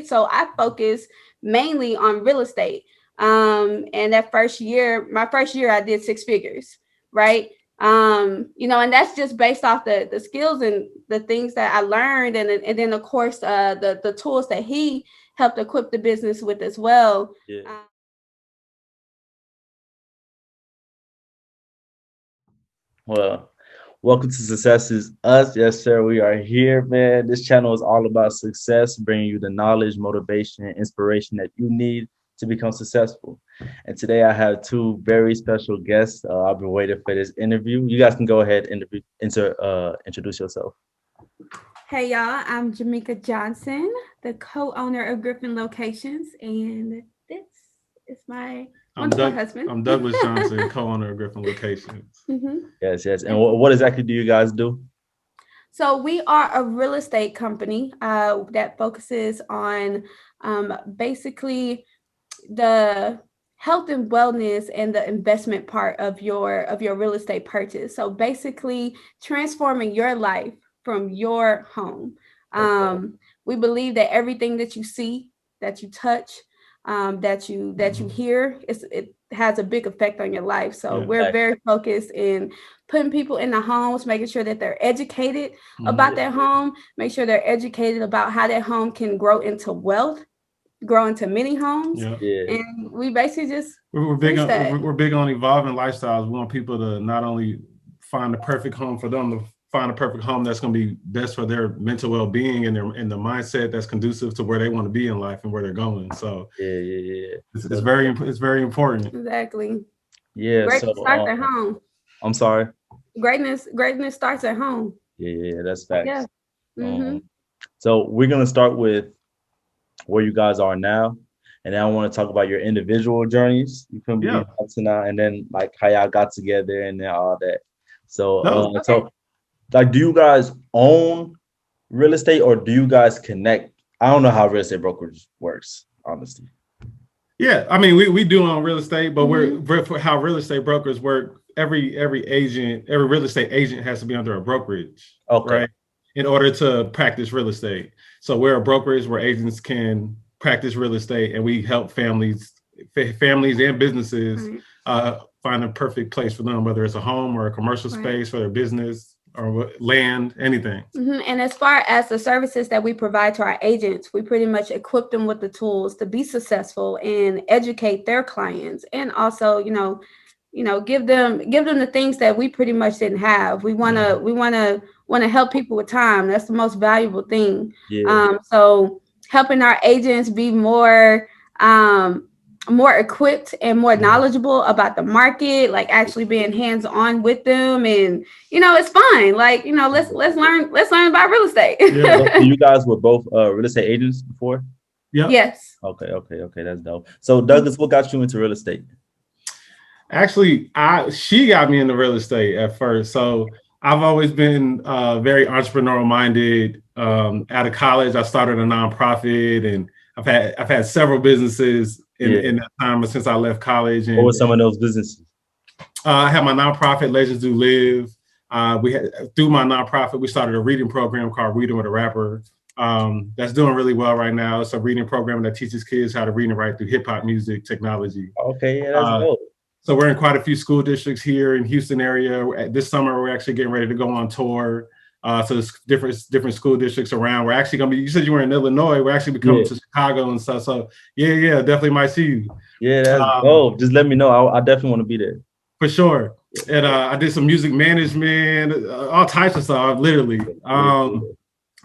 So I focus mainly on real estate. And that first year, my first year, I did six figures, right? And that's just based off the skills and the things that I learned, and then of course the tools that he helped equip the business with as well. Yeah. Well, welcome to Success is Us. Yes, sir. We are here, man. This channel is all about success, bringing you the knowledge, motivation, and inspiration that you need to become successful. And today I have two very special guests. I've been waiting for this interview. You guys can go ahead and introduce yourself. Hey y'all, I'm Jameka Johnson, the co-owner of Griffin Locations, and this is my wonderful husband. I'm Douglas Johnson, co-owner of Griffin Locations. Yes, yes. And what exactly do you guys do? So we are a real estate company that focuses on basically the health and wellness and the investment part of your real estate purchase. So basically transforming your life from your home. We believe that everything that you see, that you touch, that you hear, it has a big effect on your life. So we're very focused in putting people in the homes, making sure that they're educated about their home, make sure they're educated about how their home can grow into wealth, grow into many homes. And we basically just we're big on evolving lifestyles. We want people to not only find the perfect home for them, to find a perfect home that's going to be best for their mental well-being and the mindset that's conducive to where they want to be in life and where they're going. So it's very important. Exactly. Yeah. Greatness starts at home. I'm sorry. Greatness starts at home. Yeah, that's facts. Yeah. So we're gonna start with where you guys are now, and then I want to talk about your individual journeys. You can be up to now, and then like how y'all got together and then all that. So, so like, do you guys own real estate or do you guys connect? I don't know how real estate brokerage works, honestly. Yeah, I mean, we do own real estate, but we're for how real estate brokers work. Every real estate agent has to be under a brokerage, right? In order to practice real estate. So we're a brokerage where agents can practice real estate, and we help families and businesses find a perfect place for them, whether it's a home or a commercial space for their business or land, anything. And as far as the services that we provide to our agents, we pretty much equip them with the tools to be successful and educate their clients, and also, give them the things that we pretty much didn't have. We want to help people with time. That's the most valuable thing. So helping our agents be more equipped and more knowledgeable about the market, like actually being hands-on with them, and it's fun. Like, let's learn about real estate. So you guys were both real estate agents before? Yeah. Yes. Okay, that's dope. So Douglas, what got you into real estate? Actually, she got me into real estate at first. So I've always been very entrepreneurial minded. Out of college, I started a nonprofit, and I've had several businesses in that time since I left college. And what were some of those businesses? I had my nonprofit, Legends Do Live. Through my nonprofit, we started a reading program called Reading with a Rapper. That's doing really well right now. It's a reading program that teaches kids how to read and write through hip hop music technology. Okay, yeah, that's dope. So we're in quite a few school districts here in Houston area. This summer, we're actually getting ready to go on tour. So there's different school districts around. We're actually going to be, you said you were in Illinois. We're actually coming to Chicago and stuff. So yeah, definitely might see you. Yeah, that's dope. Just let me know. I definitely want to be there. For sure. And I did some music management, all types of stuff, literally.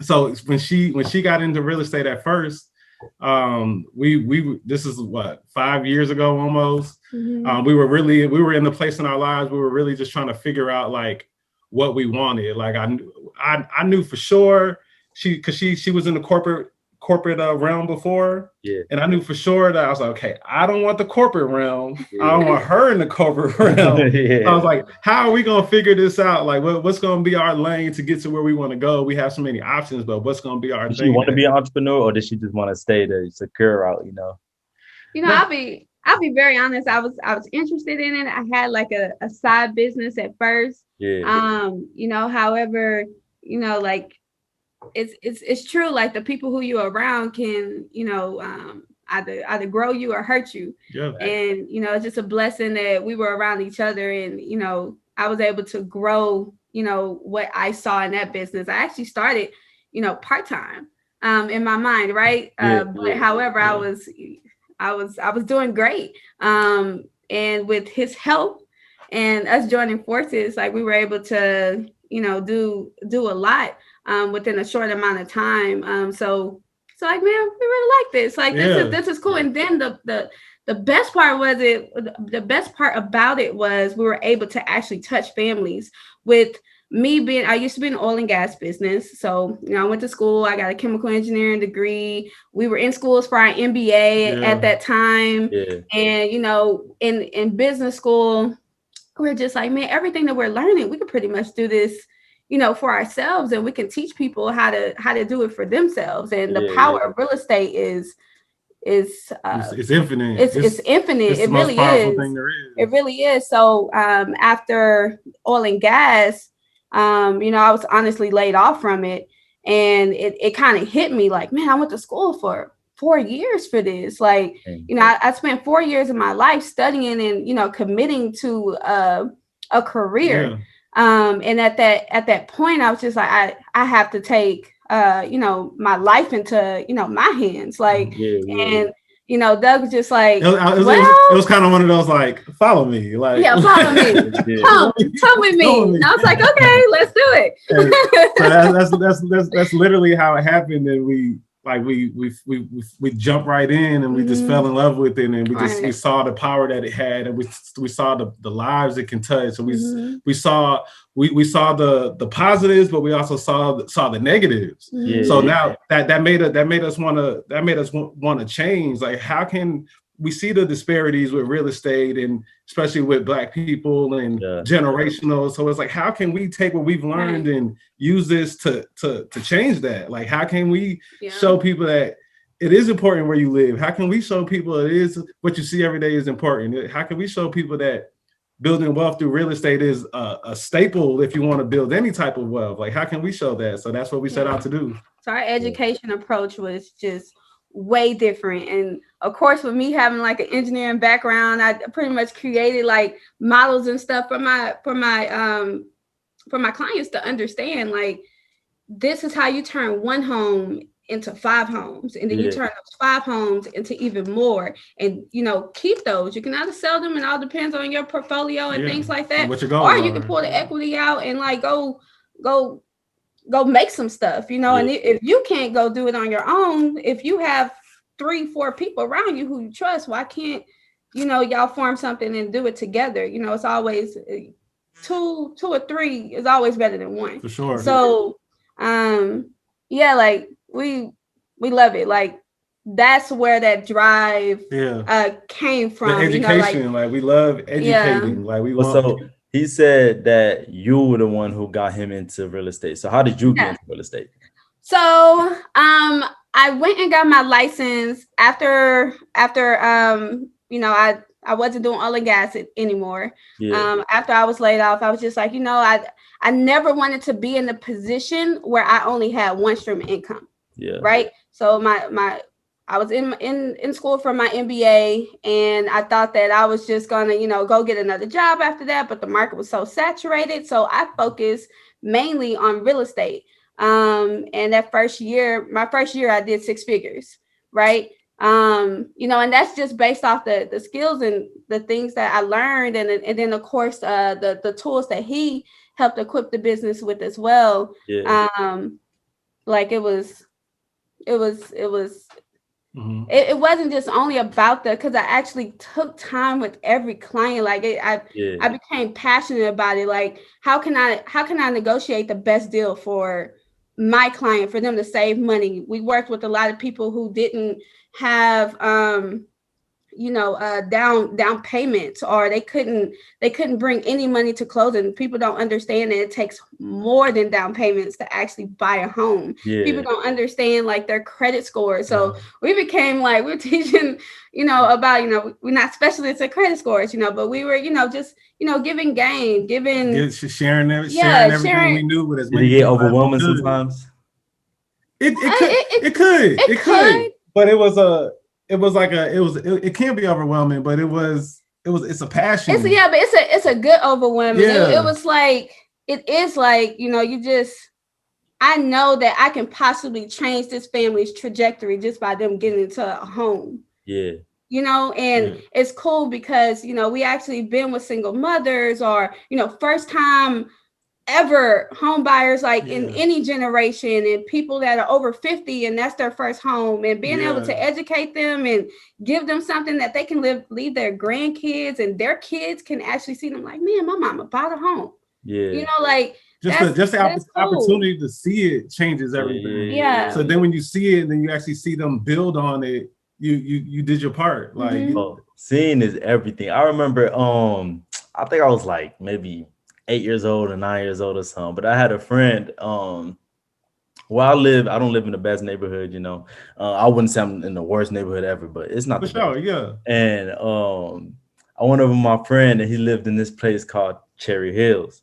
So when she got into real estate at first, we this is what, 5 years ago almost. We were in the place in our lives, we were really just trying to figure out like what we wanted. Like I knew for sure she was in the corporate realm before, and I knew for sure that I was like, okay, I don't want the corporate realm. I don't want her in the corporate realm. I was like, how are we gonna figure this out? Like, what's gonna be our lane to get to where we want to go? We have so many options, but what's gonna be our thing? Did she want to be an entrepreneur, or did she just want to stay the secure route? I'll be very honest. I was interested in it. I had like a side business at first. However, like it's true. Like the people who you're around can, either grow you or hurt you. Yeah. And, it's just a blessing that we were around each other, and, I was able to grow, what I saw in that business. I actually started, part-time, in my mind. Right. But however, I was doing great. And with his help and us joining forces, like we were able to, do a lot, within a short amount of time. So like, man, we really like this. Like, this is cool. And then the best part about it was we were able to actually touch families. With me I used to be in oil and gas business. So, I went to school, I got a chemical engineering degree. We were in schools for our MBA at that time. And, in business school, we're just like, man, everything that we're learning, we could pretty much do this, for ourselves, and we can teach people how to do it for themselves. And the power of real estate is it's infinite. It's infinite. It really is. It really is. So after oil and gas, I was honestly laid off from it, and it kind of hit me like, man, I went to school for 4 years for this. Like, I spent 4 years of my life studying and, committing to a career. And at that point, I was just like, I have to take, my life into, my hands. Like, and, Doug was just like, it was kind of one of those, like, follow me. Like, follow me. Come with me. And I was like, okay, let's do it. So that's literally how it happened. And we jumped right in, and we just fell in love with it, and we saw the power that it had, and we saw the lives it can touch. So we saw the positives, but we also saw the negatives. So now that made us want to change. Like, how can we see the disparities with real estate, and especially with Black people and generational? So it's like, how can we take what we've learned and use this to change that? Like, how can we show people that it is important where you live? How can we show people it is what you see every day is important? How can we show people that building wealth through real estate is a staple if you want to build any type of wealth? Like, how can we show that? So that's what we set out to do. So our education approach was just way different. And of course, with me having like an engineering background, I pretty much created like models and stuff for my clients to understand, like, this is how you turn one home into 5 homes, and then you turn those 5 homes into even more, and keep those. You can either sell them, and it all depends on your portfolio and things like that, or you can pull the equity out and like go make some stuff, and if you can't go do it on your own, if you have 3-4 people around you who you trust, why can't y'all form something and do it together? It's always 2 or 3 is always better than 1, for sure. So like we love it. Like, that's where that drive came from. The education, like we love educating. Like, we want. So he said that you were the one who got him into real estate. So how did you get into real estate? So I went and got my license after I wasn't doing oil and gas anymore. After I was laid off, I was just like, I never wanted to be in a position where I only had one stream of income. Right. So I was in school for my MBA, and I thought that I was just gonna, go get another job after that. But the market was so saturated, so I focused mainly on real estate. And my first year, I did 6 figures. Right. And that's just based off the skills and the things that I learned, and then of course the tools that he helped equip the business with as well. Like it wasn't just only about because I actually took time with every client. Like I became passionate about it. Like, how can I negotiate the best deal for my client, for them to save money? We worked with a lot of people who didn't have down payments, or they couldn't bring any money to closing. People don't understand that it takes more than down payments to actually buy a home. People don't understand like their credit score. So we became like, we're teaching, about, we're not specialists at credit scores, but we were, just, giving sharing everything we knew with as many. Did you get overwhelming sometimes? It could. But it can be overwhelming, but it's a passion. It's a good overwhelming. Yeah. It was like, it is like, I know that I can possibly change this family's trajectory just by them getting into a home. Yeah. It's cool because, we actually been with single mothers or, first time ever home buyers, like in any generation, and people that are over 50 and that's their first home, and being able to educate them and give them something that they can leave their grandkids, and their kids can actually see them like, man, my mama bought a home. Like just the opportunity to see it changes everything. Yeah. So then when you see it, then you actually see them build on it. You did your part. Like seeing is everything. I remember I think I was like maybe 8 years old or 9 years old or something, but I had a friend where I don't live in the best neighborhood, I wouldn't say I'm in the worst neighborhood ever, but it's not for sure, yeah. And I went over my friend, and he lived in this place called Cherry Hills,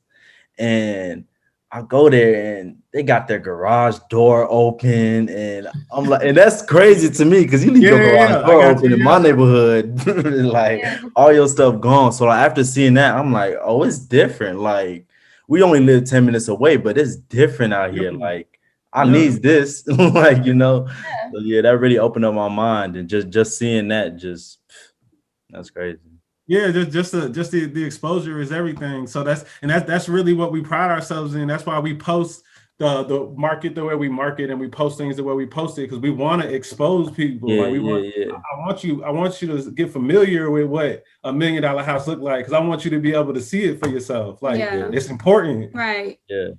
and I go there and they got their garage door open, and I'm like, and that's crazy to me because you leave your garage door open in my neighborhood, like all your stuff gone. So like, after seeing that, I'm like, oh, it's different. Like we only live 10 minutes away, but it's different out here. Like I need this, like So yeah, that really opened up my mind, and just seeing that, that's crazy. Yeah, just the exposure is everything. So that's really what we pride ourselves in. That's why we post the market the way we market, and we post things the way we post it, because we want to expose people. Yeah, I want you to get familiar with what $1 million house look like, because I want you to be able to see it for yourself. Like it's important. Right. Yeah.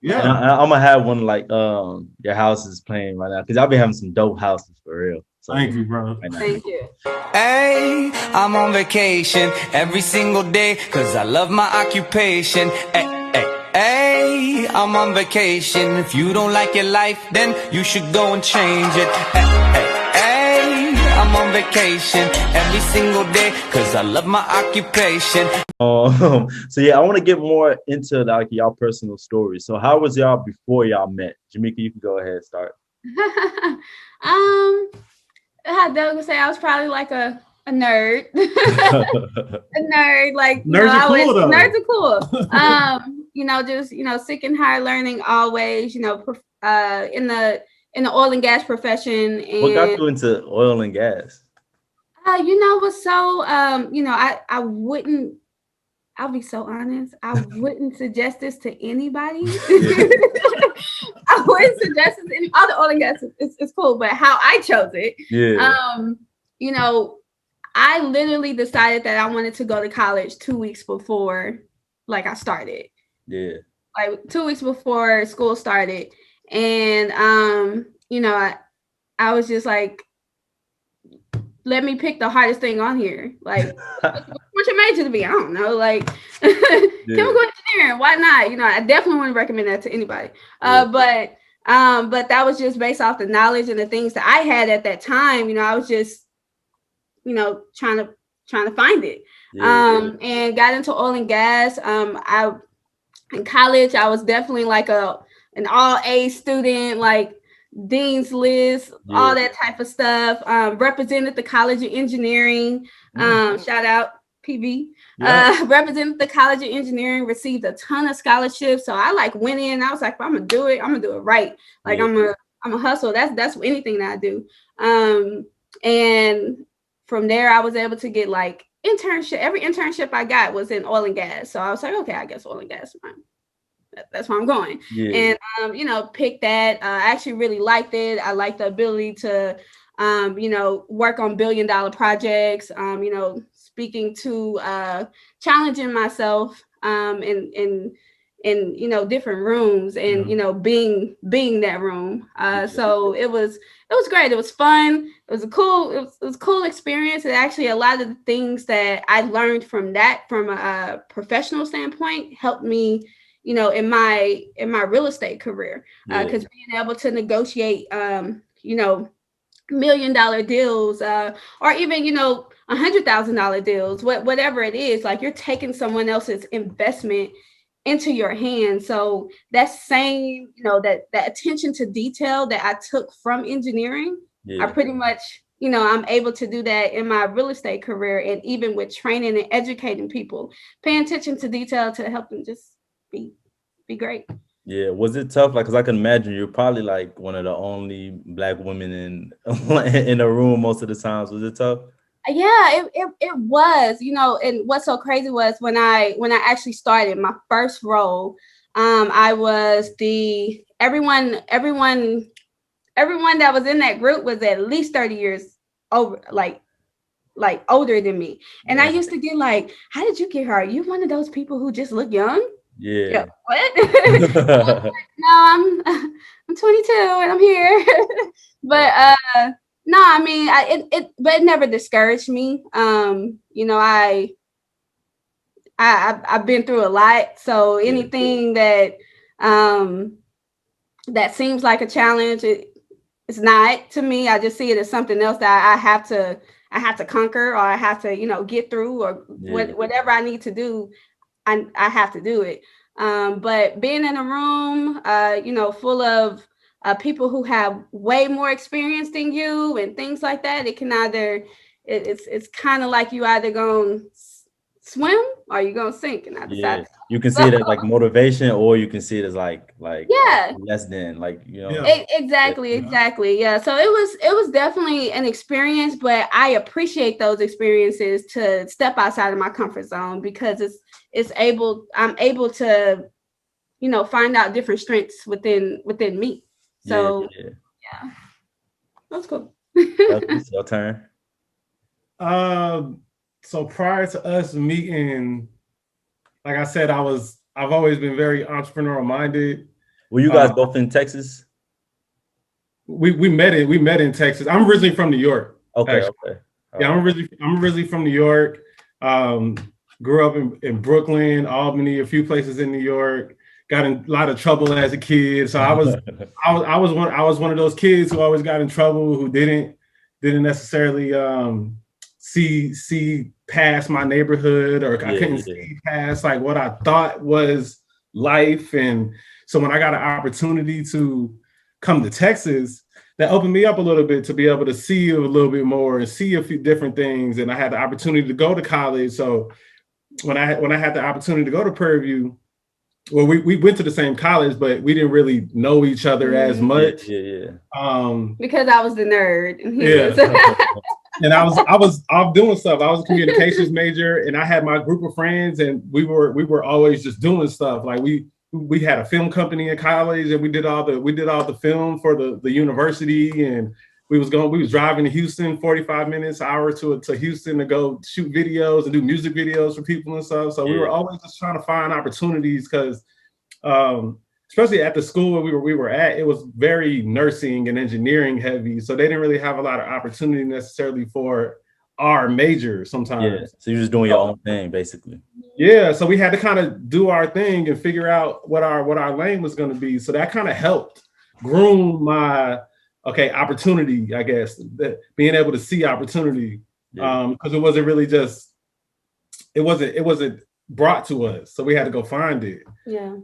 Yeah. I'm gonna have one like your house is playing right now, because I've been having some dope houses for real. So, thank you, bro. Thank you. Hey, I'm on vacation every single day because I love my occupation. Hey, I'm on vacation. If you don't like your life, then you should go and change it. Hey, I'm on vacation every single day because I love my occupation. So yeah, I want to get more into like y'all personal stories. So how was y'all before y'all met? Jameka, you can go ahead and start. How Douglas say, I was probably like a nerd. A nerd, like nerds are cool. Just seeking higher learning always. In the oil and gas profession. And what got you into oil and gas? Was so I wouldn't. I'll be so honest. I wouldn't suggest this to anybody. I wouldn't suggest this to any other oil and gas. It's cool, but how I chose it. Yeah. I literally decided that I wanted to go to college 2 weeks before, like, I started. Yeah. Like 2 weeks before school started, and I was just like, let me pick the hardest thing on here. Like, what's your major to be? I don't know. Like, chemical engineering. Why not? I definitely wouldn't recommend that to anybody. But that was just based off the knowledge and the things that I had at that time. I was just, trying to find it. And got into oil and gas. In college, I was definitely like an all A student, like Dean's List, all that type of stuff. Represented the College of Engineering. Shout out PV. Represented the College of Engineering, received a ton of scholarships. So I went in. I was like, I'm gonna do it right. Like I'm a hustle. That's anything that I do. And from there, I was able to get like internship. Every internship I got was in oil and gas. So I was like, okay, I guess oil and gas. That's where I'm going. And pick that. I actually really liked it. I liked the ability to work on $1 billion projects, speaking to challenging myself in different rooms, and being that room. So it was great. It was fun. It was a cool experience. And actually a lot of the things that I learned from a professional standpoint helped me in my real estate career, because being able to negotiate $1 million deals, or even $100,000 deals, whatever it is, like you're taking someone else's investment into your hands. So that same, that attention to detail that I took from engineering, I pretty much, I'm able to do that in my real estate career, and even with training and educating people, paying attention to detail to help them just be great. Yeah, was it tough? Like, cause I can imagine you're probably like one of the only Black women in a room most of the times. Was it tough? Yeah, it was, and what's so crazy was when I actually started my first role, I was everyone that was in that group was at least 30 years over, like older than me. And I used to get like, how did you get her? Are you one of those people who just look young? Yeah. What? No, I'm 22 and I'm here. But no, I mean, but it never discouraged me. I've been through a lot, so anything that that seems like a challenge, it's not to me. I just see it as something else that I have to conquer, or I have to, get through, or whatever I need to do. I have to do it. But being in a room, full of people who have way more experience than you and things like that, it can it's kind of like you either gonna swim or you're gonna sink. And I decided you can see it as like motivation, or you can see it as like less than, like, exactly. Yeah. So it was definitely an experience, but I appreciate those experiences to step outside of my comfort zone, because I'm able to, find out different strengths within me. So yeah. That's cool. It's your turn. So prior to us meeting, like I said, I've always been very entrepreneurial minded. Were you guys both in Texas? We met in Texas. I'm originally from New York. Okay. Yeah, I'm originally from New York. Grew up in Brooklyn, Albany, a few places in New York. Got in a lot of trouble as a kid. So I was one of those kids who always got in trouble, who didn't necessarily see past my neighborhood, or I couldn't see past like what I thought was life. And so when I got an opportunity to come to Texas, that opened me up a little bit to be able to see a little bit more and see a few different things. And I had the opportunity to go to college. So when I had the opportunity to go to Prairie View, well, we went to the same college, but we didn't really know each other as much. Because I was the nerd. And I was doing stuff. I was a communications major, and I had my group of friends, and we were always just doing stuff. Like we had a film company in college, and we did all the film for the university, and we was driving to Houston, 45 minutes, hour to Houston to go shoot videos and do music videos for people and stuff. So we were always just trying to find opportunities, because especially at the school where we were at, it was very nursing and engineering heavy. So they didn't really have a lot of opportunity necessarily for our major sometimes. Yeah. So you're just doing your own thing, basically. Yeah. So we had to kind of do our thing and figure out what our lane was going to be. So that kind of helped groom my opportunity, I guess, that being able to see opportunity. Because it wasn't really just, it wasn't brought to us. So we had to go find it. Yeah.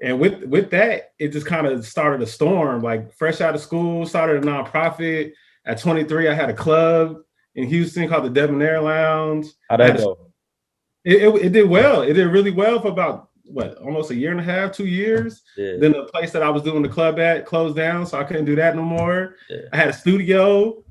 And with that, it just kind of started a storm. Like fresh out of school, started a nonprofit. At 23, I had a club in Houston called the Debonair Lounge. How'd that go? It did well. It did really well for about almost a year and a half, 2 years. Yeah. Then the place that I was doing the club at closed down, so I couldn't do that no more. Yeah. I had a studio.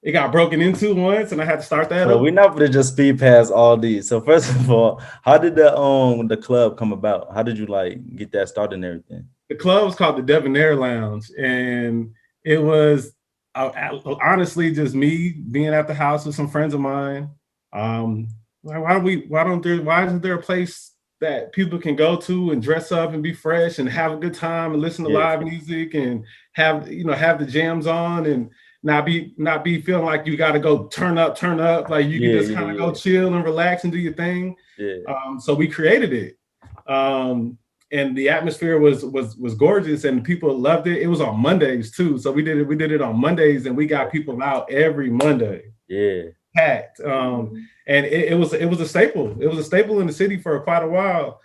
It got broken into once, and I had to start that up. We're not going to just speed past all these. So first of all, how did the club come about? How did you get that started and everything? The club was called the Debonair Lounge, and it was honestly just me being at the house with some friends of mine. Why isn't there a place that people can go to and dress up and be fresh and have a good time and listen to live music and have the jams on and not be feeling like you got to go turn up. Like you can just kind of go chill and relax and do your thing. Yeah. So we created it. And the atmosphere was gorgeous and people loved it. It was on Mondays too. So we did it on Mondays and we got people out every Monday. Yeah. packed. And it was a staple. It was a staple in the city for quite a while.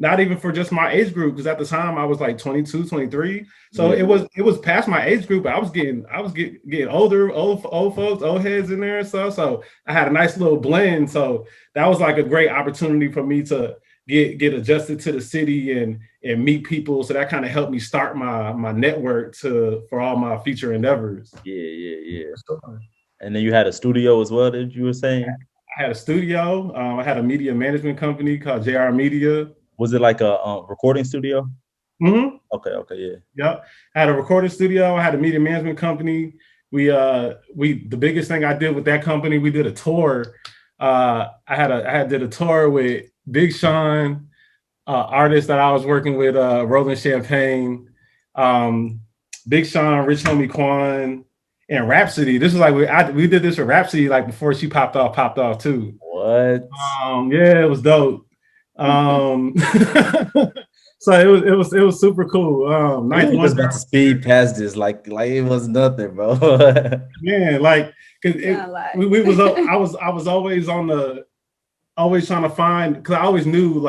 Not even for just my age group, because at the time I was like 22, 23. So it was past my age group. I was getting older, old folks, old heads in there and stuff. So I had a nice little blend. So that was like a great opportunity for me to get adjusted to the city and meet people. So that kind of helped me start my network for all my future endeavors. Yeah. And then you had a studio as well, that you were saying? I had a studio. I had a media management company called JR Media. Was it like a recording studio? Mm-hmm. Okay, yeah. Yep. I had a recording studio. I had a media management company. The biggest thing I did with that company, we did a tour. I did a tour with Big Sean, artists that I was working with, Rolling Champagne, Big Sean, Rich Homie Quan, and Rhapsody. This is like we did this with Rhapsody like before she popped off too. What? Yeah, it was dope. So it was super cool. Nice. Was about to speed past this like it was nothing, bro. Man, like because I was always always trying to find, because I always knew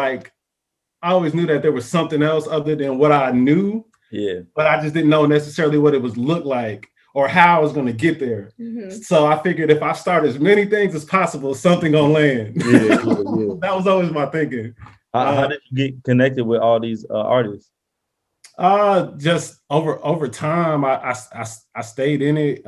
that there was something else other than what I knew. Yeah. But I just didn't know necessarily what it was look like or how I was going to get there. Mm-hmm. So I figured if I start as many things as possible, something gonna land. Yeah. That was always my thinking. How did you get connected with all these artists? Just over time, I stayed in it.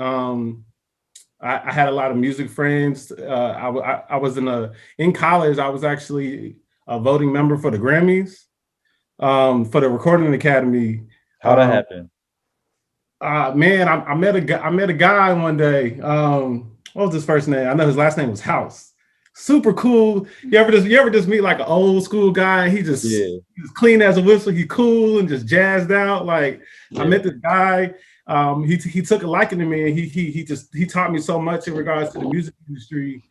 I had a lot of music friends. I was in college. I was actually a voting member for the Grammys, for the Recording Academy. How'd that happen? Man, I met a guy one day. What was his first name? I know his last name was House. Super cool. You ever just meet like an old school guy? He's clean as a whistle. He cool and just jazzed out. Like I met this guy. He took a liking to me, and he taught me so much in regards to the music industry.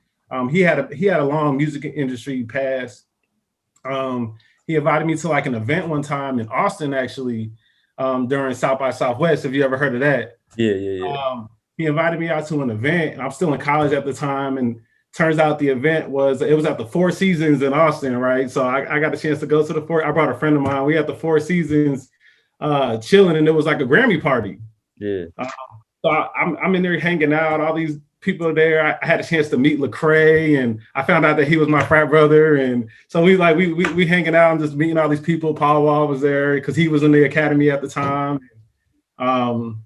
He had a long music industry past. He invited me to like an event one time in Austin, actually, during South by Southwest. Have you ever heard of that? Yeah. He invited me out to an event. I'm still in college at the time, and turns out the event was at the Four Seasons in Austin, right? So I got a chance to go to the I brought a friend of mine. We had the Four Seasons chilling, and it was like a Grammy party. Yeah. So I'm in there hanging out. All these people are there. I had a chance to meet Lecrae, and I found out that he was my frat brother. And so we hanging out and just meeting all these people. Paul Wall was there because he was in the academy at the time. So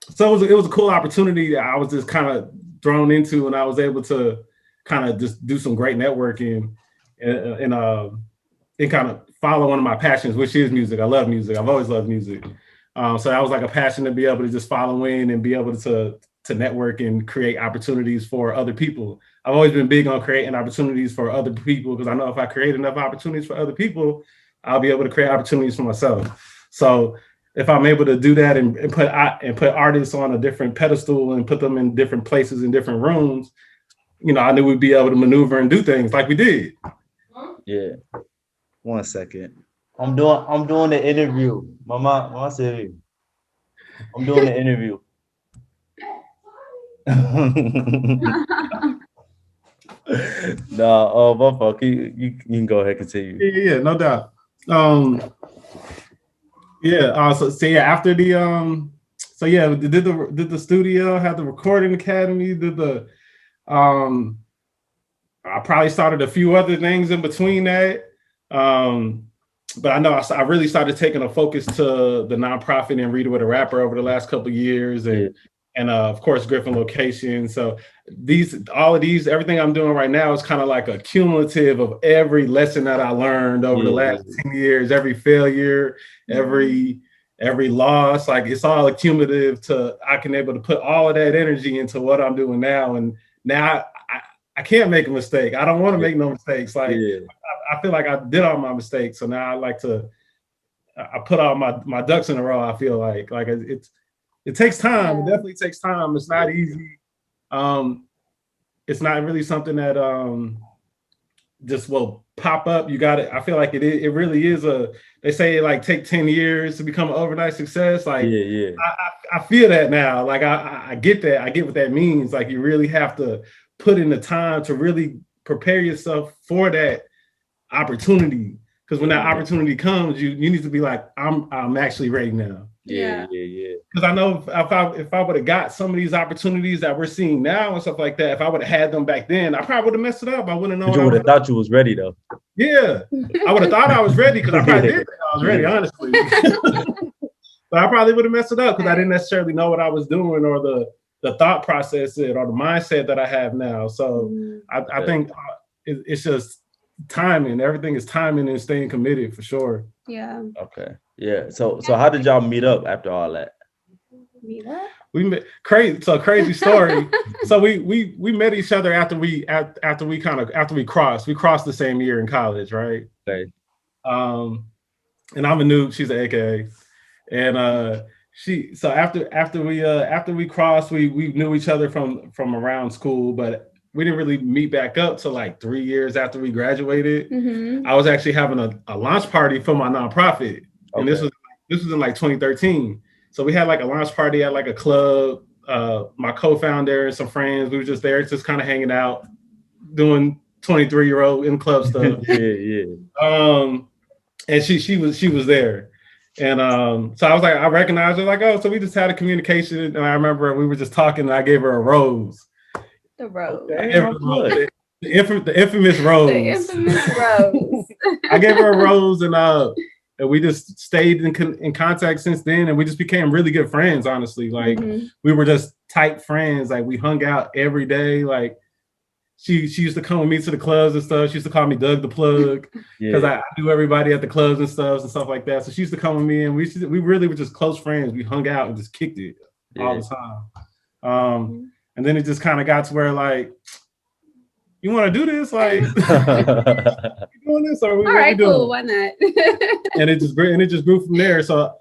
it was a cool opportunity that I was just kind of thrown into, and I was able to kind of just do some great networking and kind of follow one of my passions, which is music. I love music. I've always loved music. So that was like a passion to be able to just follow in and be able to network and create opportunities for other people. I've always been big on creating opportunities for other people, because I know if I create enough opportunities for other people, I'll be able to create opportunities for myself. So if I'm able to do that and put artists on a different pedestal and put them in different places in different rooms, I knew we'd be able to maneuver and do things like we did. Yeah. 1 second. I'm doing the interview. Mama said, I'm doing the interview. No, my fault. You can go ahead and continue. Yeah, no doubt. After the we did the studio, had the Recording Academy, I probably started a few other things in between that. But I know I really started taking a focus to the nonprofit and Read It With a Rapper over the last couple of years, and of course Griffin Locations. So everything I'm doing right now is kind of like a cumulative of every lesson that I learned over the last 10 years, every failure, every loss. Like it's all cumulative to I can able to put all of that energy into what I'm doing now. And now I can't make a mistake. I don't want to make no mistakes. Like I feel like I did all my mistakes. So now I put all my ducks in a row. I feel like it takes time. It definitely takes time. It's not easy. It's not really something that just will pop up. You got it. I feel like it really is they say it like take 10 years to become an overnight success. Like I feel that now. Like I get that. I get what that means. Like you really have to put in the time to really prepare yourself for that opportunity. Because when that opportunity comes, you need to be like, I'm actually ready now. Yeah. Because I know if I would have got some of these opportunities that we're seeing now and stuff like that, if I would have had them back then, I probably would have messed it up. I wouldn't know. You would have thought you was ready though. Yeah, I would have thought I was ready because I probably did think I was ready, honestly. But I probably would have messed it up because I didn't necessarily know what I was doing or the thought process or the mindset that I have now. So I think it's just timing. Everything is timing and staying committed for sure. Yeah. Okay. Yeah. So how did y'all meet up after all that? Meet up? We met crazy story. So we met each other after we crossed. We crossed the same year in college, right? Okay. And I'm a noob, she's an AKA. And after we crossed, we knew each other from around school, but we didn't really meet back up till like 3 years after we graduated. Mm-hmm. I was actually having a launch party for my nonprofit. Okay. And this was in like 2013. So we had like a launch party at like a club. My co-founder and some friends, we were just there, just kind of hanging out, doing 23-year-old in club stuff. Yeah. And she was there. And so I was like, I recognized her, like, oh, so we just had a communication. And I remember we were just talking and I gave her a rose. The rose. The infamous rose. The infamous rose. I gave her a rose and we just stayed in contact since then. And we just became really good friends, honestly. Like we were just tight friends. Like we hung out every day. Like she used to come with me to the clubs and stuff. She used to call me Doug the Plug because I knew everybody at the clubs and stuff like that. So she used to come with me and we really were just close friends. We hung out and just kicked it all the time. And then it just kind of got to where like, you want to do this? Like, you doing this? Or all right, cool. Why not? and it just grew from there. So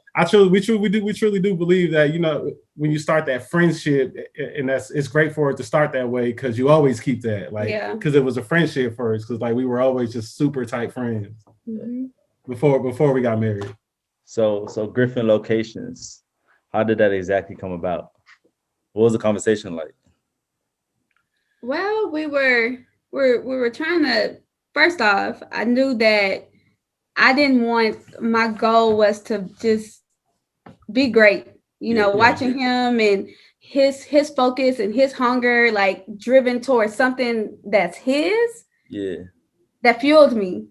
we truly do believe that, you know, when you start that friendship, and it's great for it to start that way because you always keep that, like, because it was a friendship first, because like we were always just super tight friends before we got married. So Griffin Locations, how did that exactly come about? What was the conversation like? Well, we were trying to, first off, I knew that my goal was to just be great, you know, watching him and his focus and his hunger, like driven towards something that's his, that fueled me.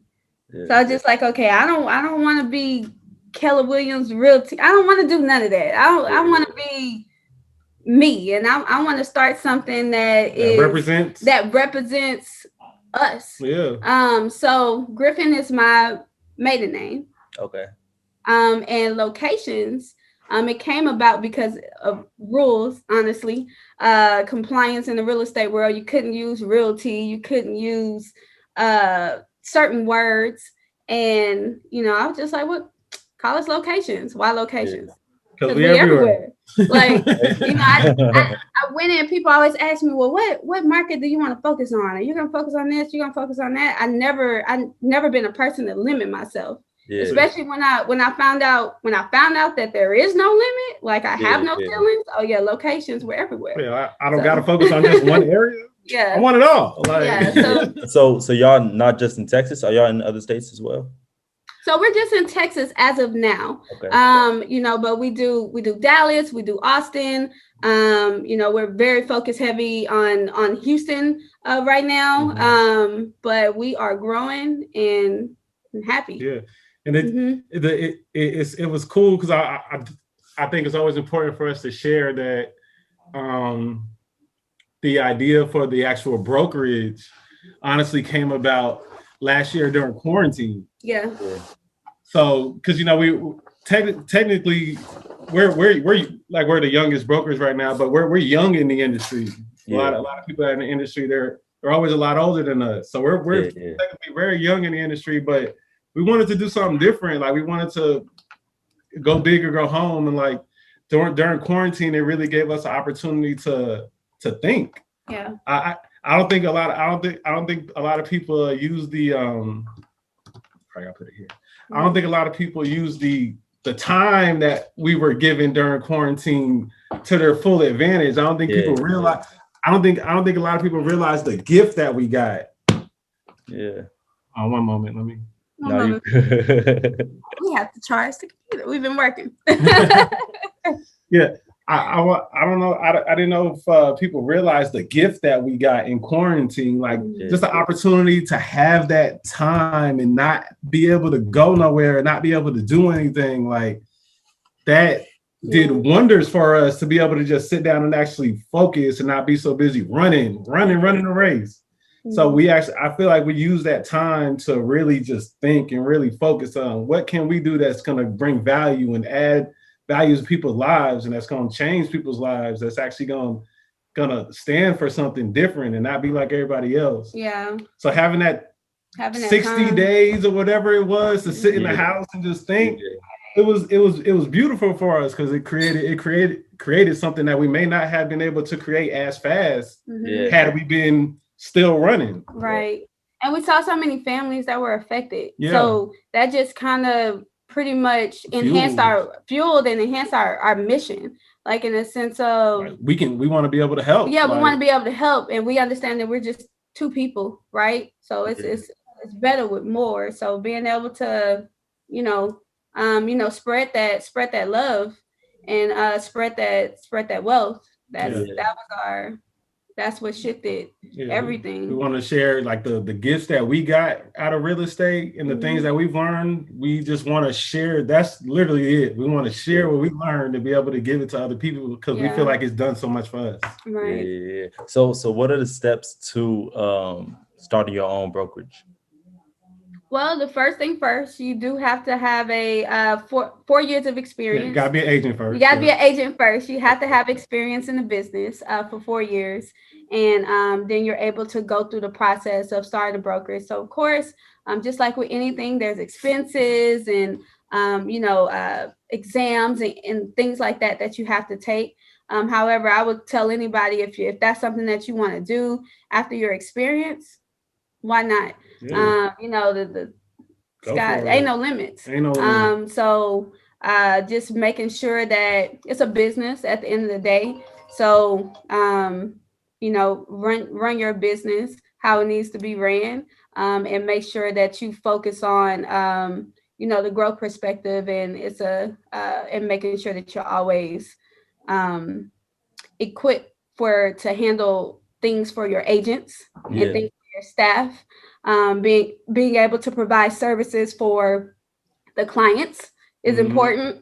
So I was just like, okay, I don't want to be Keller Williams Realty. I don't want to do none of that. I want to be me, and I want to start something that represents us. Yeah. So Griffin is my maiden name. Okay. And Locations, it came about because of rules, honestly. Compliance in the real estate world, you couldn't use realty, you couldn't use certain words. And, you know, I was just like, what? Call us Locations. Why Locations? Because we're everywhere. Like, you know, I went in, people always ask me, well, what market do you want to focus on? Are you going to focus on this? You're going to focus on that? I never been a person to limit myself. Yeah. Especially when I found out that there is no limit, like I have no ceilings. Oh yeah, Locations, we're everywhere. Yeah, I don't gotta focus on just one area. Yeah, I want it all. Like, yeah. So y'all not just in Texas? Are y'all in other states as well? So we're just in Texas as of now. Okay. You know, but we do Dallas, we do Austin. You know, we're very focus heavy on Houston right now. But we are growing and happy. Yeah. And it was cool because I think it's always important for us to share that the idea for the actual brokerage honestly came about last year during quarantine. Yeah. So, because, you know, we technically we're the youngest brokers right now, but we're young in the industry. Yeah. A lot of people in the industry, they're always a lot older than us. So we're technically very young in the industry, but we wanted to do something different. Like we wanted to go big or go home. And like during quarantine, it really gave us an opportunity to think. Yeah. I don't think a lot of people use the I gotta put it here. I don't think a lot of people use the time that we were given during quarantine to their full advantage. I don't think people realize. I don't think a lot of people realize the gift that we got. Yeah. One moment, let me. No, we have to charge the computer. We've been working. Yeah. I don't know. I didn't know if people realize the gift that we got in quarantine, like just the opportunity to have that time and not be able to go nowhere and not be able to do anything like that did wonders for us to be able to just sit down and actually focus and not be so busy running a race. So I feel like we use that time to really just think and really focus on what can we do that's going to bring value and add values to people's lives, and that's going to change people's lives. That's actually going to stand for something different and not be like everybody else. Yeah. So having that 60 days or whatever it was to sit in the house and just think, it was beautiful for us because it created something that we may not have been able to create as fast had we been still running. Right. And we saw so many families that were affected. Yeah. So that just kind of pretty much enhanced our mission, like in a sense of right. we want to be able to help. Yeah, we want to be able to help, and we understand that we're just two people, right? So it's better with more. So being able to, spread that love and spread that wealth. That's what shifted everything. We want to share like the gifts that we got out of real estate and the things that we've learned. We just want to share. That's literally it. We want to share what we learned to be able to give it to other people because we feel like it's done so much for us. Right. Yeah. So what are the steps to starting your own brokerage? Well, the first thing first, you do have to have a 4 years of experience. You gotta be an agent first. You gotta be an agent first. You have to have experience in the business for 4 years, and then you're able to go through the process of starting a brokerage. So, of course, just like with anything, there's expenses and exams and things like that you have to take. However, I would tell anybody if that's something that you want to do after your experience, why not? Yeah. The sky ain't no limits. So just making sure that it's a business at the end of the day. So run your business how it needs to be ran, and make sure that you focus on the growth perspective, and it's and making sure that you're always equipped to handle things for your agents and things for your staff. Being able to provide services for the clients is important.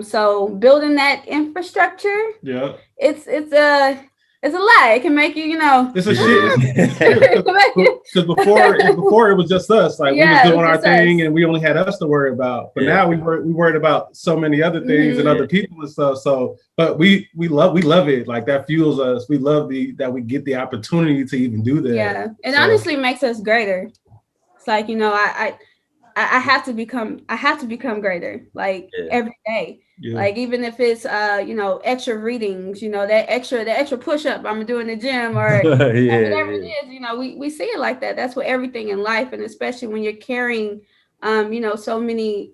So building that infrastructure, it's a lot. It can make you, It's a shit. Because before it was just us. Like we was doing our thing and we only had us to worry about. But now we worried about so many other things and other people and stuff. So, but we love it. Like that fuels us. We love that we get the opportunity to even do that. Yeah, it honestly makes us greater. It's like I have to become greater, like every day. Yeah. Like even if it's extra readings, that extra push-up I'm doing in the gym or whatever it is, we see it like that. That's what everything in life, and especially when you're carrying so many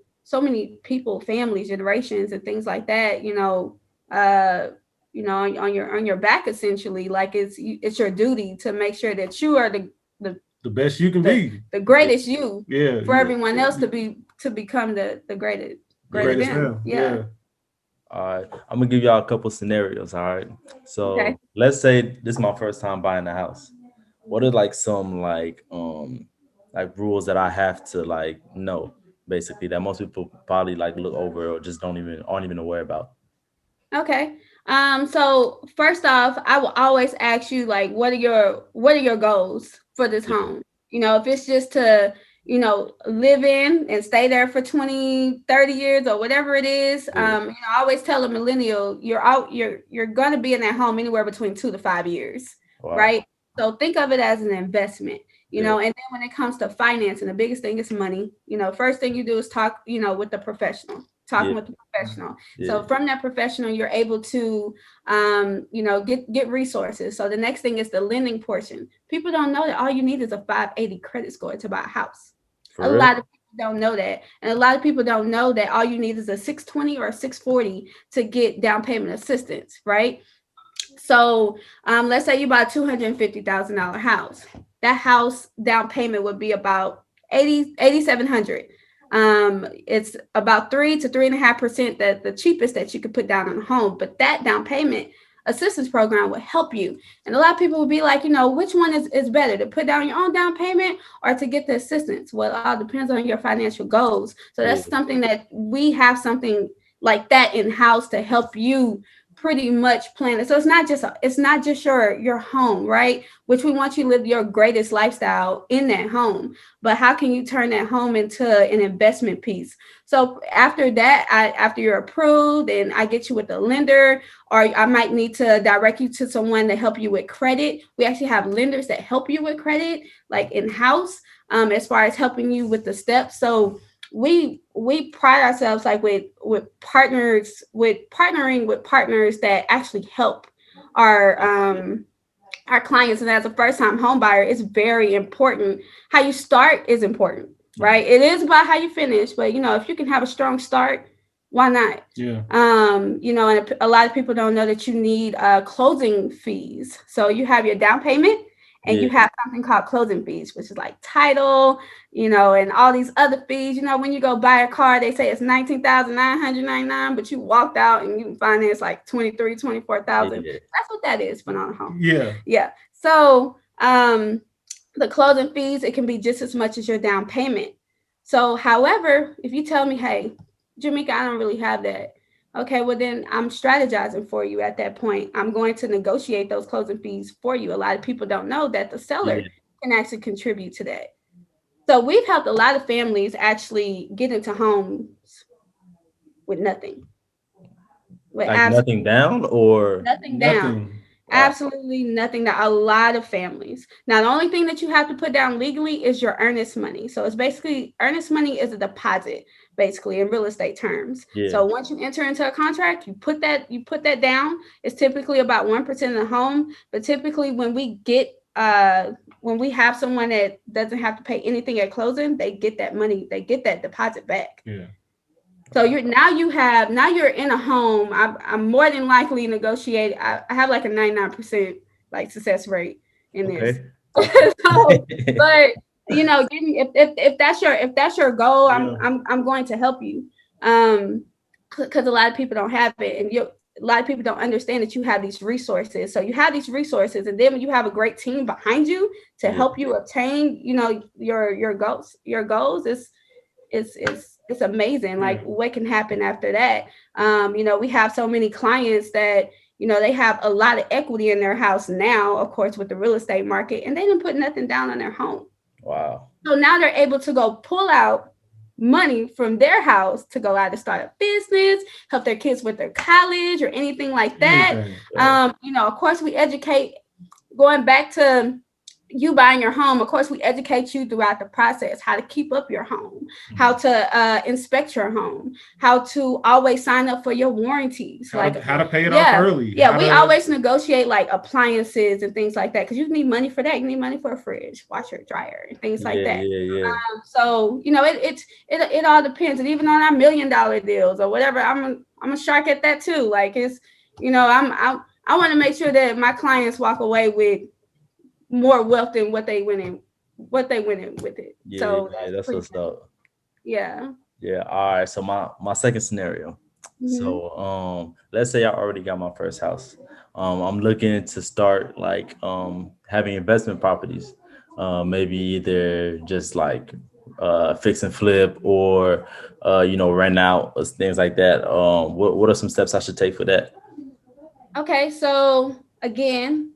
people, families, generations and things like that, on your back essentially. Like it's your duty to make sure that you are the best you can be, the greatest you, for everyone else to become the greatest them. Yeah. All right, I'm gonna give y'all a couple scenarios. All right, so let's say this is my first time buying a house. What are like some like rules that I have to know, basically, that most people probably look over or just aren't even aware about? Okay. So first off, I will always ask you what are your goals for this home? If it's just to live in and stay there for 20, 30 years or whatever it is. I always tell a millennial, you're going to be in that home anywhere between 2 to 5 years. Wow. Right. So think of it as an investment, and then when it comes to financing, the biggest thing is money. First thing you do is talk, with the professional. Talking with the professional. So from that professional, you're able to, get resources. So the next thing is the lending portion. People don't know that all you need is a 580 credit score to buy a house. A lot of people don't know that. And a lot of people don't know that all you need is a 620 or a 640 to get down payment assistance, right? So let's say you buy a $250,000 house. That house down payment would be about 8,700. It's about 3 to 3.5% that the cheapest that you could put down on a home. But that down payment assistance program would help you. And a lot of people would be like, which one is better, to put down your own down payment or to get the assistance? Well, it all depends on your financial goals. So that's something that we have something like that in house to help you pretty much plan it. So it's not just your home, right? Which we want you to live your greatest lifestyle in that home, but how can you turn that home into an investment piece? So after that, after you're approved and I get you with the lender, or I might need to direct you to someone to help you with credit. We actually have lenders that help you with credit, like in-house, as far as helping you with the steps. So we pride ourselves like with partnering with partners that actually help our clients. And as a first-time home buyer, it's very important. How you start is important, right? It is about how you finish, but if you can have a strong start, why not? Yeah. And a lot of people don't know that you need closing fees. So you have your down payment, and you have something called closing fees, which is like title, and all these other fees. When you go buy a car, they say it's $19,999, but you walked out and you finance like $23,000, $24,000. Yeah. That's what that is for on a home. Yeah. Yeah. So the closing fees, it can be just as much as your down payment. So, however, if you tell me, hey, Jameka, I don't really have that. Okay, well then I'm strategizing for you at that point. I'm going to negotiate those closing fees for you. A lot of people don't know that the seller can actually contribute to that. So we've helped a lot of families actually get into homes with nothing. With nothing down or nothing down. Absolutely nothing. That a lot of families. Now, the only thing that you have to put down legally is your earnest money. So it's basically earnest money is a deposit, basically in real estate terms. Yeah. So once you enter into a contract, you put that down. It's typically about 1% of the home, but typically when we have someone that doesn't have to pay anything at closing, they get that money, they get that deposit back. Yeah. So you're in a home. I'm more than likely negotiate. I have like a 99% like success rate in this. So, but if that's your goal, I'm going to help you. Because a lot of people don't have it, and a lot of people don't understand that you have these resources. So you have these resources, and then when you have a great team behind you to help you obtain, your goals, it's amazing. Like what can happen after that. We have so many clients that, they have a lot of equity in their house now, of course, with the real estate market, and they didn't put nothing down on their home. Wow. So now they're able to go pull out money from their house to go out to start a business, help their kids with their college or anything like that. Of course, we educate, going back to you buying your home. Of course, we educate you throughout the process, how to keep up your home, how to inspect your home, how to always sign up for your warranties, how to pay it off early. Yeah, we always negotiate like appliances and things like that, because you need money for that. You need money for a fridge, washer, dryer, and things like that. So it all depends. And even on our $1 million deals or whatever, I'm a shark at that too. Like it's I want to make sure that my clients walk away with more wealth than what they went in with it. Yeah, so that's what's up. Yeah. All right. So my second scenario. So let's say I already got my first house. I'm looking to start like having investment properties. Maybe either just like fix and flip or rent out or things like that. What are some steps I should take for that? Okay, so again,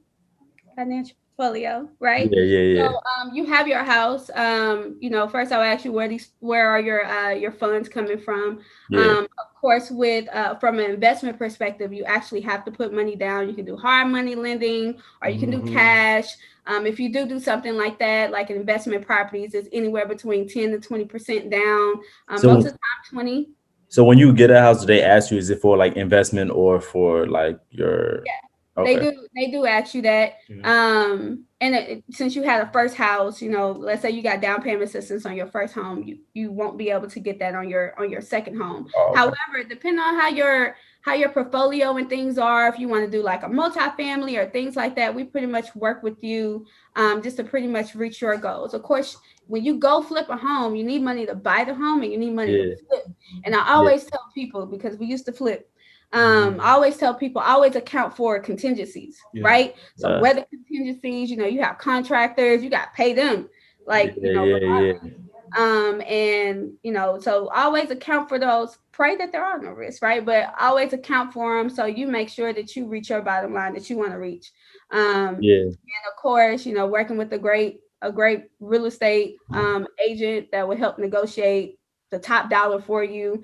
financial portfolio, right? Yeah. So you have your house. First I'll ask you where are your funds coming from? Of course, with from an investment perspective, you actually have to put money down. You can do hard money lending, or you can do cash. If you do something like that, like investment properties, is anywhere between 10 to 20% down. Most of the time, 20. So when you get a house, do they ask you, is it for like investment or for like your? Yeah. Okay. They do ask you that. And since you had a first house, let's say you got down payment assistance on your first home, you won't be able to get that on your second home. However, depending on your portfolio and things are. If you want to do like a multifamily or things like that, we pretty much work with you just to pretty much reach your goals. Of course, when you go flip a home, you need money to buy the home and you need money to flip. And I always tell people, because we used to flip, I always tell people, always account for contingencies, right? So weather contingencies, you have contractors, you got to pay them, like, and so always account for those. Pray that there are no risks, right? But always account for them, so you make sure that you reach your bottom line that you want to reach. And of course, working with a great real estate agent that will help negotiate the top dollar for you.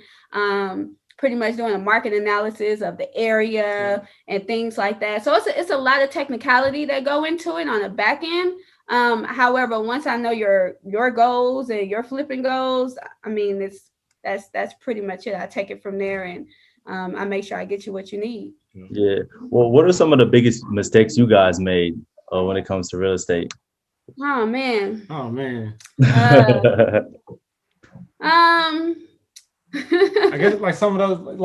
Pretty much doing a market analysis of the area and things like that. So it's a lot of technicality that go into it on the back end. However, once I know your goals and your flipping goals, I mean, that's pretty much it. I take it from there, and I make sure I get you what you need. Yeah. Well, what are some of the biggest mistakes you guys made when it comes to real estate? Oh man. I guess like some of those,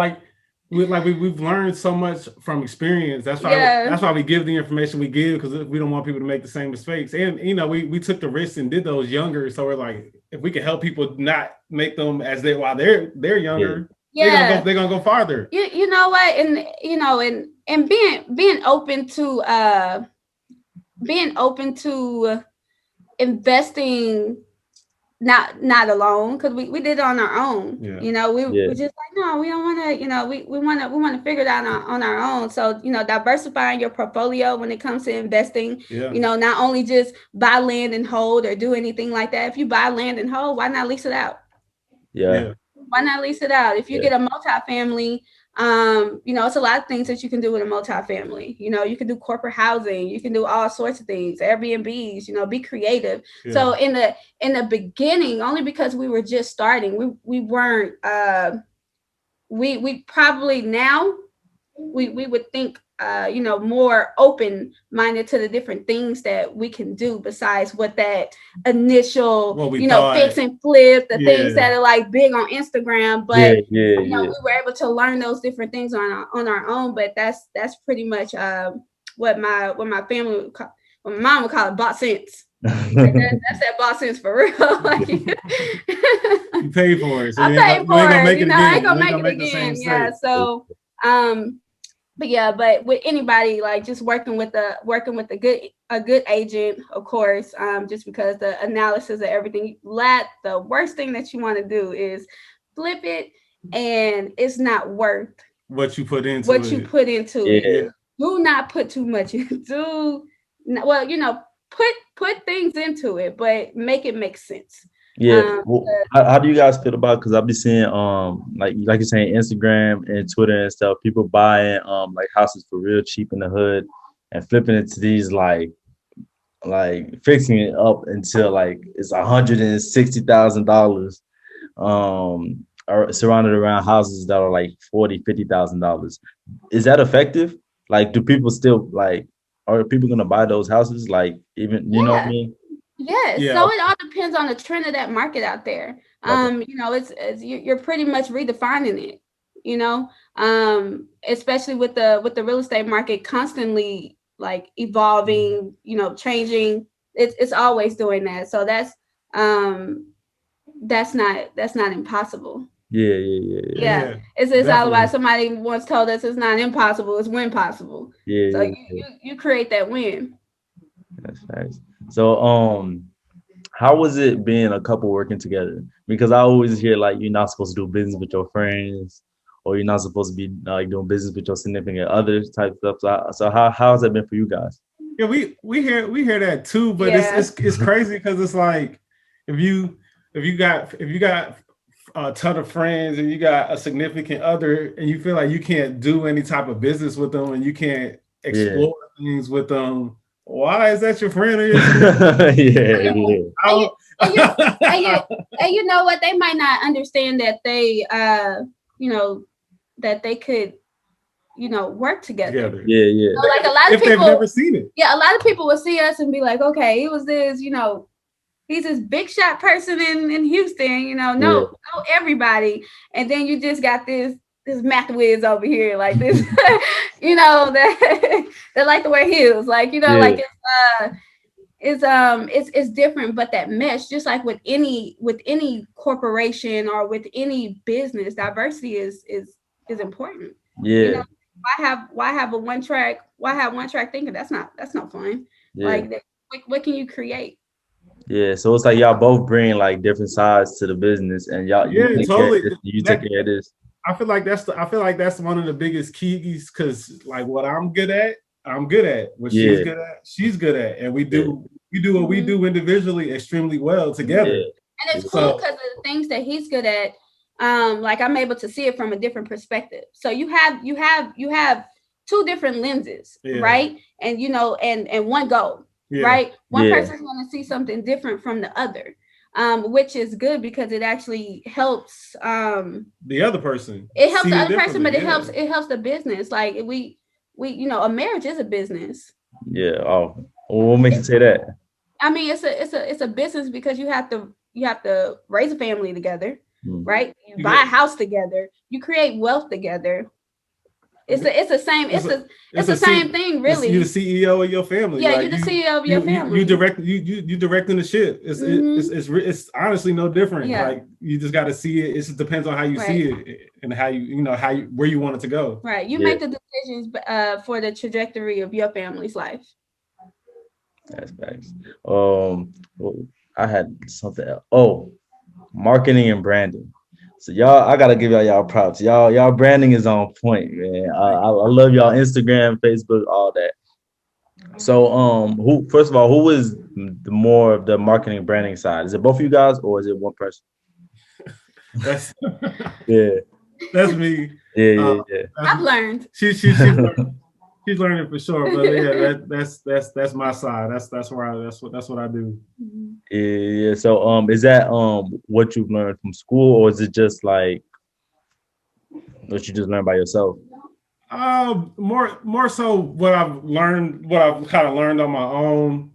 we've learned so much from experience. That's why we give the information we give, because we don't want people to make the same mistakes. And we took the risks and did those younger. So we're like, if we can help people not make them while they're younger, they're gonna go farther. You know what, and being open to investing. Not alone, because we did it on our own. We just like, no, we don't want to, we want to figure it out on our own. So diversifying your portfolio when it comes to investing. Not only just buy land and hold or do anything like that. If you buy land and hold, why not lease it out? Why not lease it out? If you get a multifamily, it's a lot of things that you can do with a multifamily. You can do corporate housing, you can do all sorts of things, Airbnbs, be creative. So in the beginning, only because we were just starting, we weren't, we probably now we would think, more open-minded to the different things that we can do besides what that initial, fix and flip, the things that are like big on Instagram. But we were able to learn those different things on our own. But that's pretty much what my family would call, what my mom would call it, bought sense. That's that bought sense for real. Like, you pay for it. So I pay for it. I ain't gonna make it again. Yeah. So but with anybody, like just working with a good agent, of course, just because the analysis of everything, the worst thing that you want to do is flip it and it's not worth what you put into it. Do not put too much into. Well, put things into it, but make it make sense. How do you guys feel about, because I've been seeing like you're saying, Instagram and Twitter and stuff, people buying like houses for real cheap in the hood and flipping it to these like fixing it up until like it's $160,000 are surrounded around houses that are like $40,000-$50,000. Is that effective? Like, do people still are people gonna buy those houses? Like, even know what I mean? Yes. So it all depends on the trend of that market out there. It's you're pretty much redefining it, especially with the real estate market constantly like evolving, changing. It's always doing that. So that's not impossible. It's all about, somebody once told us it's not impossible, it's win possible. So you create that win. That's nice. So how was it being a couple working together? Because I always hear like you're not supposed to do business with your friends, or you're not supposed to be like doing business with your significant others type stuff. So how has that been for you guys? Yeah, we hear that too, but it's crazy because it's like if you got a ton of friends and you got a significant other and you feel like you can't do any type of business with them and you can't explore things with them, why is that your friend or your and you know what, they might not understand that they that they could work together. So like a lot of people, they've never seen it. A lot of people will see us and be like, okay, it was this, he's this big shot person in Houston, know everybody. And then you just got this this math whiz over here, like this, that like to wear heels, like, like it's different. But that mesh, just like with any corporation or with any business, diversity is important. Yeah. Why have one track thinking? That's not fun. Yeah. Like, what can you create? Yeah, so it's like y'all both bring like different sides to the business, and y'all you take totally. care of this, you take care of this. I feel like that's one of the biggest keys, because like what I'm good at. What she's good at, and we do what we do individually extremely well together. And it's cool because of the things that he's good at. Like, I'm able to see it from a different perspective. So you have two different lenses, right? And and one goal, right? One person's going to see something different from the other, which is good because it actually helps the other person. It helps the other person, but it helps the business. Like, we a marriage is a business. Yeah. Oh, what makes you say that? I mean, it's a business because you have to raise a family together, right? You buy a house together, you create wealth together. It's the same thing, really. You're the CEO of your family. Yeah, you're the CEO of your family. You directing the ship. It's honestly no different. Yeah. Like, you just got to see it. It just depends on how you see it and how where you want it to go. Right. You make the decisions for the trajectory of your family's life. That's facts. I had something else. Oh, marketing and branding. So I gotta give y'all props. Y'all branding is on point, man. I love y'all Instagram, Facebook, all that. So who is the more of the marketing and branding side? Is it both of you guys or is it one person? That's That's me. Yeah. I've learned. She's learning for sure, but yeah, that's my side. That's what I do. Yeah. So is that what you've learned from school, or is it just like what you just learned by yourself? More so what I've kind of learned on my own.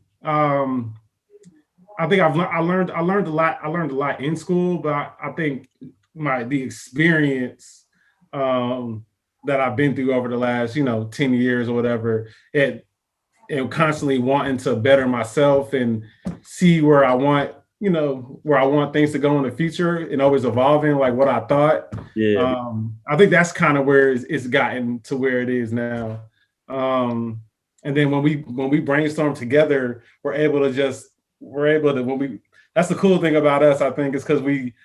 I think I learned a lot. I learned a lot in school, but I think the experience that I've been through over the last 10 years or whatever, and constantly wanting to better myself and see where I want things to go in the future, and always evolving, like what I thought. I think that's kind of where it's gotten to where it is now. And then when we brainstorm together, that's the cool thing about us, I think, is because we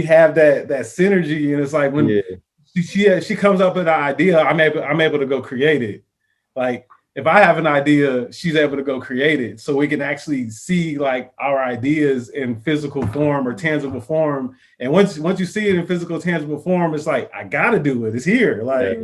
have that synergy, and it's like when she comes up with an idea, I'm able to go create it. Like, if I have an idea, she's able to go create it, so we can actually see like our ideas in physical form or tangible form. And once you see it in physical, tangible form, it's like, I gotta do it. It's here. Like,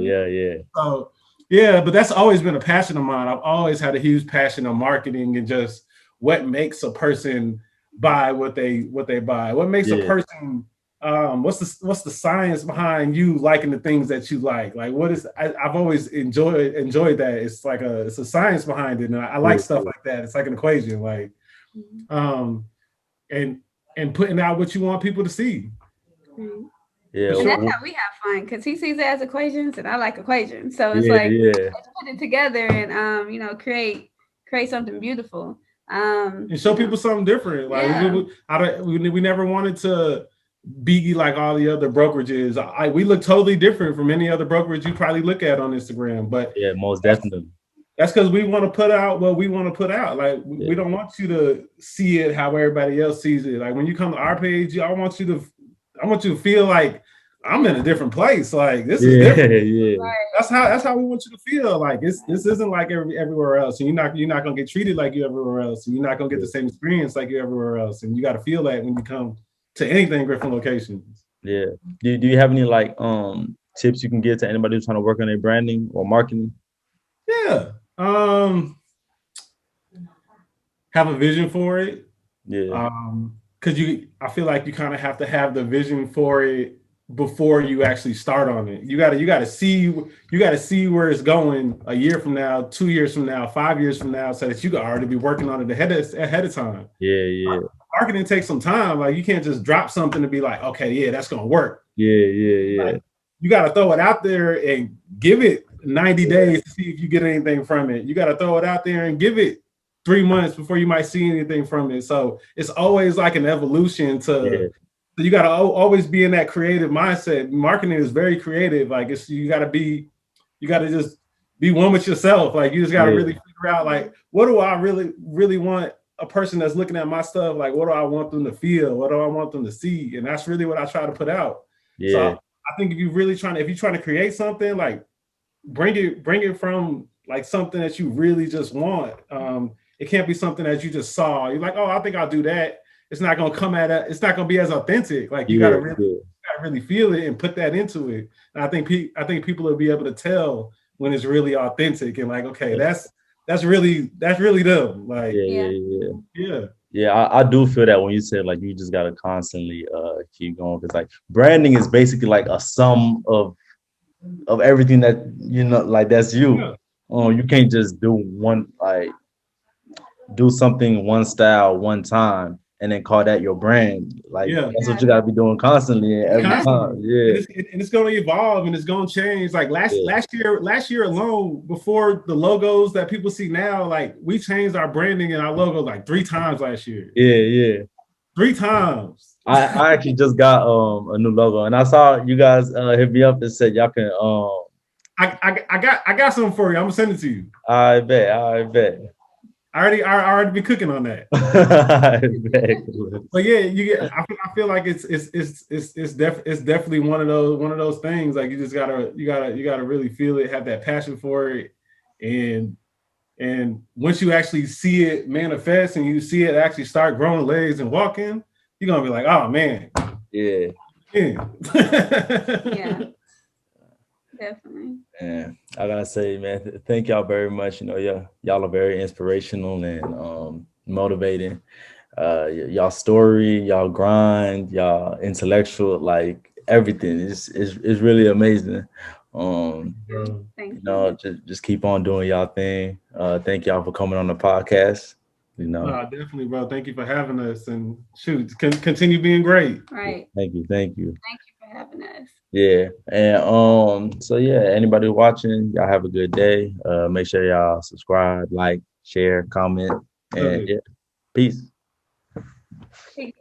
So but that's always been a passion of mine. I've always had a huge passion of marketing and just what makes a person buy what they buy. What makes a person what's the science behind you liking the things that you like? Like, what is? I've always enjoyed that. It's like it's a science behind it, and I like stuff like that. It's like an equation, like, and putting out what you want people to see. Yeah, and that's how we have fun, because he sees it as equations, and I like equations. So it's let's put it together and create something beautiful. And show people something different. Like we never wanted to be like all the other brokerages. We look totally different from any other brokerage you probably look at on Instagram. But most definitely. That's because we want to put out what we want to put out. Like, we don't want you to see it how everybody else sees it. Like, when you come to our page, I want you to feel like I'm in a different place. Like, this is different. Yeah. That's how we want you to feel. Like, this isn't like everywhere else. And you're not gonna get treated like you everywhere else. And you're not gonna get the same experience like you everywhere else. And you got to feel that when you come to anything Griffin Locations. Yeah. Do you have any like tips you can give to anybody who's trying to work on their branding or marketing? Yeah. Have a vision for it. Yeah. Because I feel like you kind of have to have the vision for it before you actually start on it. You gotta see where it's going a year from now, 2 years from now, 5 years from now, so that you can already be working on it ahead of time. Yeah. Marketing takes some time. Like, you can't just drop something to be like, okay, yeah, that's gonna work. Yeah. Like, you got to throw it out there and give it 90 days to see if you get anything from it. You got to throw it out there and give it 3 months before you might see anything from it. So it's always like an evolution to, you got to always be in that creative mindset. Marketing is very creative. Like you got to just be one with yourself. Like you just got to really figure out like, what do I really want a person that's looking at my stuff? Like, what do I want them to feel? What do I want them to see? And that's really what I try to put out. So I think if you're trying to create something, like bring it from like something that you really just want. It can't be something that you just saw. You're like, oh, I think I'll do that. It's not gonna it's not gonna be as authentic. Like you gotta really feel it and put that into it. And I think people will be able to tell when it's really authentic and like, okay, that's really them. Like I do feel that when you said like you just gotta constantly keep going, because like branding is basically like a sum of everything that like that's you. You can't just do something one style one time and then call that your brand. Like that's what you gotta be doing constantly and every time. And it's gonna evolve and it's gonna change. Like last year alone, before the logos that people see now, like we changed our branding and our logo like 3 times last year. 3 times. I actually just got a new logo, and I saw you guys hit me up and said y'all can I got something for you. I'm gonna send it to you. I bet. I already been cooking on that. But yeah, I feel like it's definitely one of those things. Like you just gotta really feel it, have that passion for it, and once you actually see it manifest and you see it actually start growing legs and walking, you're gonna be like, oh man, yeah. Definitely. Yeah, I gotta say, man, thank y'all very much. Y'all are very inspirational and motivating. Y'all story, y'all grind, y'all intellectual, like everything is really amazing. Just keep on doing y'all thing. Thank y'all for coming on the podcast. Definitely, bro. Thank you for having us, and continue being great. Right. Thank you. Thank you for having us. Yeah, and so anybody watching, y'all have a good day. Make sure y'all subscribe, like, share, comment, and peace. Peace.